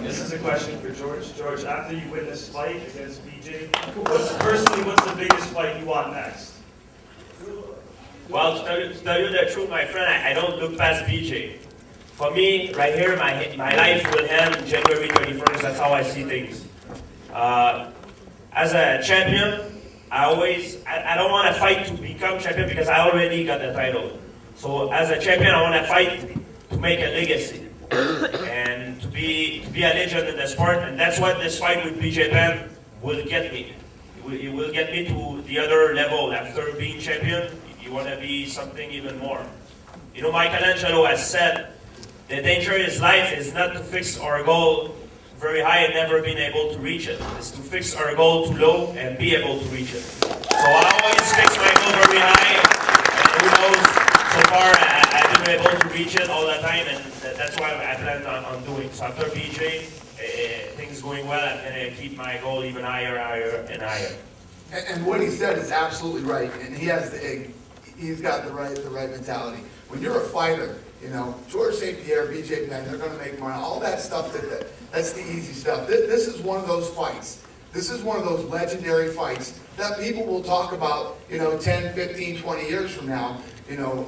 This is a question for George. George, after you win this fight against BJ, what's the biggest fight you want next? Well, to tell you the truth, my friend, I don't look past BJ. For me, right here, my life will end January 31st. That's how I see things. As a champion, I don't want to fight to become champion because I already got the title. So as a champion, I want to fight to make a legacy and to be a legend in the sport. And that's what this fight with BJ Penn will get me. It will get me to the other level. After being champion, you want to be something even more. You know, Michelangelo has said, the danger in life is not to fix our goal very high and never being able to reach it. It's to fix our goal too low and be able to reach it. So I always fix my goal very high, and who knows, so far I've been able to reach it all the time, and that's what I plan on doing. So after BJ, things going well, I'm going to keep my goal even higher, and higher. And what he said is absolutely right, and he's got the right mentality. When you're a fighter, you know, George St. Pierre, BJ Penn, they're going to make money. All that stuff, that's the easy stuff. This is one of those fights. This is one of those legendary fights that people will talk about, you know, 10, 15, 20 years from now, you know,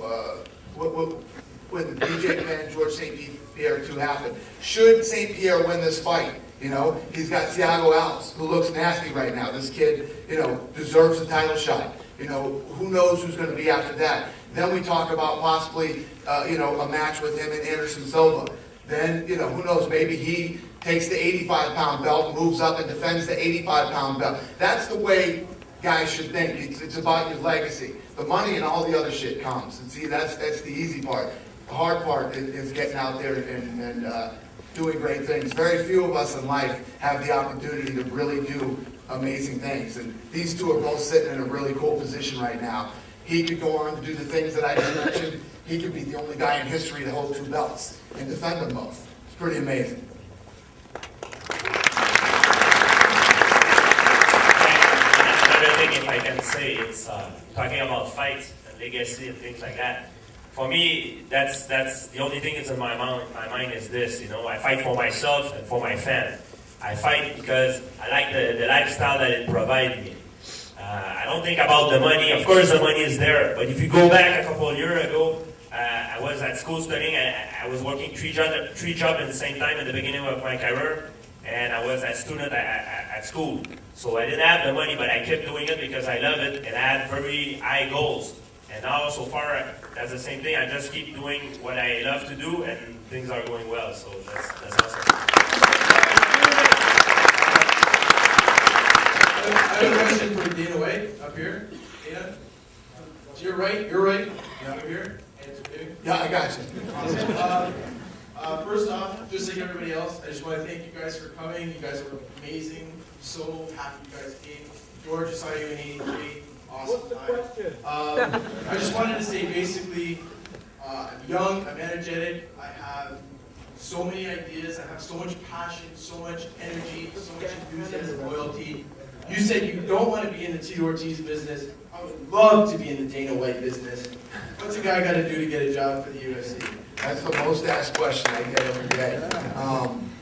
when BJ Penn and George St. Pierre 2 happen. Should St. Pierre win this fight, you know, he's got Thiago Alves, who looks nasty right now. This kid, you know, deserves a title shot. You know, who knows who's going to be after that. Then we talk about possibly, you know, a match with him and Anderson Silva. Then, you know, who knows, maybe he takes the 85-pound belt, moves up and defends the 85-pound belt. That's the way guys should think. It's about your legacy. The money and all the other shit comes. And see, that's the easy part. The hard part is getting out there and doing great things. Very few of us in life have the opportunity to really do amazing things. And these two are both sitting in a really cool position right now. He could go on to do the things that I just mentioned. He could be the only guy in history to hold 2 belts and defend them both. It's pretty amazing. Another thing, if I can say, it's talking about fights and legacy and things like that. For me, that's the only thing that's in my mind is this. You know, I fight for myself and for my fan. I fight because I like the lifestyle that it provides me. I don't think about the money. Of course, the money is there. But if you go back a couple of years ago, I was at school studying. I was working three jobs at the same time at the beginning of my career. And I was a student at school. So I didn't have the money, but I kept doing it because I love it. And I had very high goals. And now, so far, that's the same thing. I just keep doing what I love to do, and things are going well. So that's awesome. I have a question for Dana White up here. Dana, to your right, you're right. Yeah, over here. Yeah, I got you. First off, just like everybody else, I just want to thank you guys for coming. You guys are amazing. I'm so happy you guys came. George, I saw you in 83. Awesome. What's the question? I just wanted to say basically, I'm young, I'm energetic, I have so many ideas, I have so much passion, so much energy, so much enthusiasm, loyalty. You said you don't want to be in the Tito Ortiz business. I would love to be in the Dana White business. What's a guy got to do to get a job for the UFC? That's the most asked question I get every day.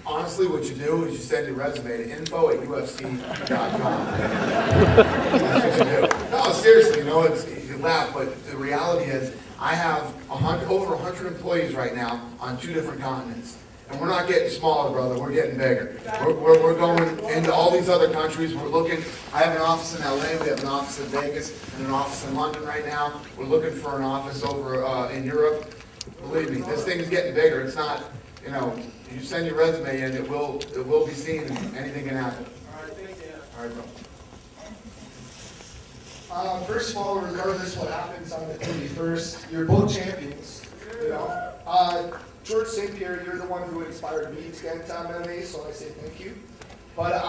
Honestly, what you do is you send your resume to info@ufc.com. That's what you do. No, seriously, you know, you laugh, but the reality is I have over 100 employees right now on 2 different continents. And we're not getting smaller, brother. We're getting bigger. We're going into all these other countries. We're looking. I have an office in LA. We have an office in Vegas and an office in London right now. We're looking for an office over in Europe. Believe me, this thing is getting bigger. It's not, you know, you send your resume in, it will be seen. Anything can happen. All right, thank you. All right, bro. First of all, regardless what happens on the 31st, you're both champions. You know, George St. Pierre, you're the one who inspired me to get into MMA, so I say thank you. But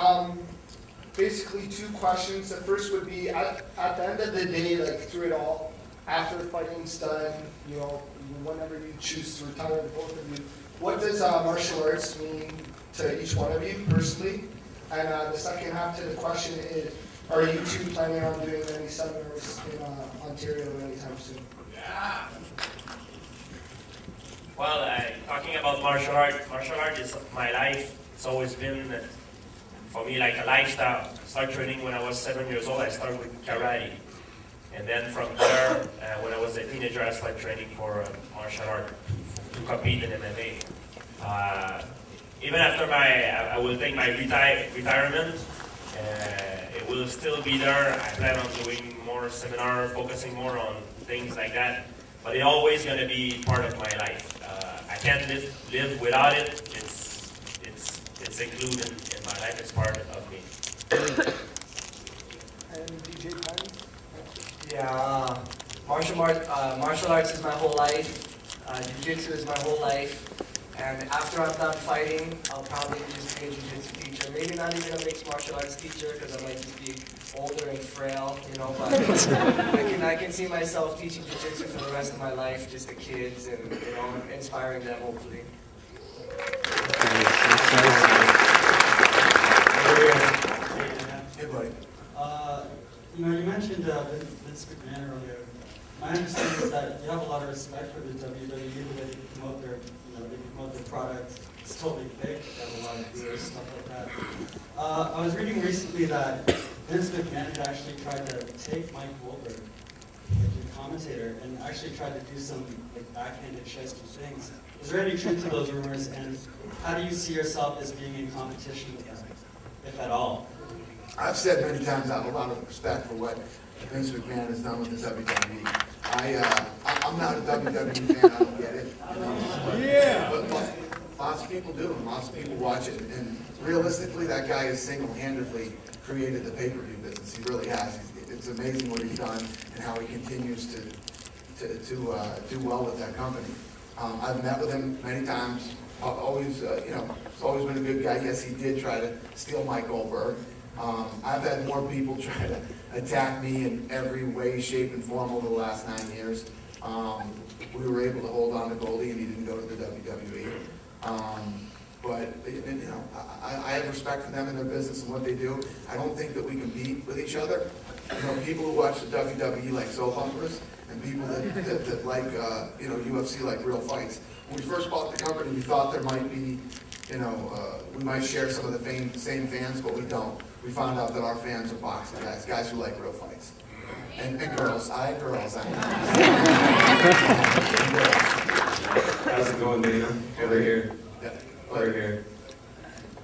basically 2 questions. The first would be, at the end of the day, like through it all, after fighting's done, you know, whenever you choose to retire, both of you, what does martial arts mean to each one of you personally? And the second half to the question is, are you 2 planning on doing any seminars in Ontario anytime soon? Yeah. Well, talking about martial art is my life. It's always been, for me, like a lifestyle. I started training when I was 7 years old. I started with karate. And then from there, when I was a teenager, I started training for martial art to compete in MMA. Even after I will take my retirement, it will still be there. I plan on doing more seminars, focusing more on things like that. But it's always going to be part of my life. I can't live without it. It's included in my life. It's part of me. And DJ Penn? Yeah, martial arts is my whole life. Jiu-jitsu is my whole life. And after I'm done fighting, I'll probably just be a jiu-jitsu teacher. Maybe not even a mixed martial arts teacher because I might just be older and frail, you know. But I can see myself teaching jiu-jitsu for the rest of my life, just to kids, and you know, inspiring them hopefully. Hey, buddy. You know, you mentioned Vince McMahon earlier. My understanding is that you have a lot of respect for the WWE, the way they promote their, they promote their product. It's totally fake. They have a lot of viewers, stuff like that. I was reading recently that Vince McMahon had actually tried to take Mike Goldberg, like your commentator, and actually tried to do some like backhanded shysty things. Is there any truth to those rumors, and how do you see yourself as being in competition with them, if at all? I've said many times I have a lot of respect for what Vince McMahon has done with the WWE. I'm not a WWE fan, I don't get it. You know? Yeah. But lots of people do, and lots of people watch it. And realistically, that guy has single-handedly created the pay-per-view business. He really has. It's amazing what he's done and how he continues to do well with that company. I've met with him many times. Always, he's always been a good guy. Yes, he did try to steal Mike Goldberg. I've had more people try to attack me in every way, shape, and form over the last 9 years. We were able to hold on to Goldie, and he didn't go to the WWE. But I have respect for them and their business and what they do. I don't think that we compete with each other. You know, people who watch the WWE like soap operas, and people that like UFC like real fights. When we first bought the company, we thought there might be, we might share some of the same fans, but we don't. We found out that our fans are boxing guys who like real fights. And girls. Girls. How's it going, Dana? Over here. Yeah. Over here.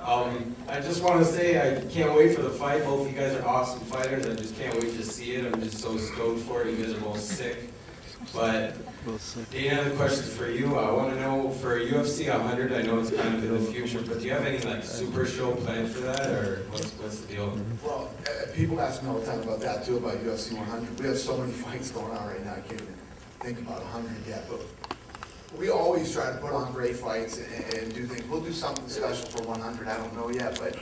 I just want to say I can't wait for the fight. Both of you guys are awesome fighters. I just can't wait to see it. I'm just so stoked for it. You guys are both sick. But Dana, the question for you. I want to know for UFC 100. I know it's kind of in the future, but do you have any like super show planned for that, or what's the deal? Well, people ask me all the time about that too, about UFC 100. We have so many fights going on right now. I can't even think about 100 yet. But we always try to put on great fights and do things. We'll do something special for 100. I don't know yet, but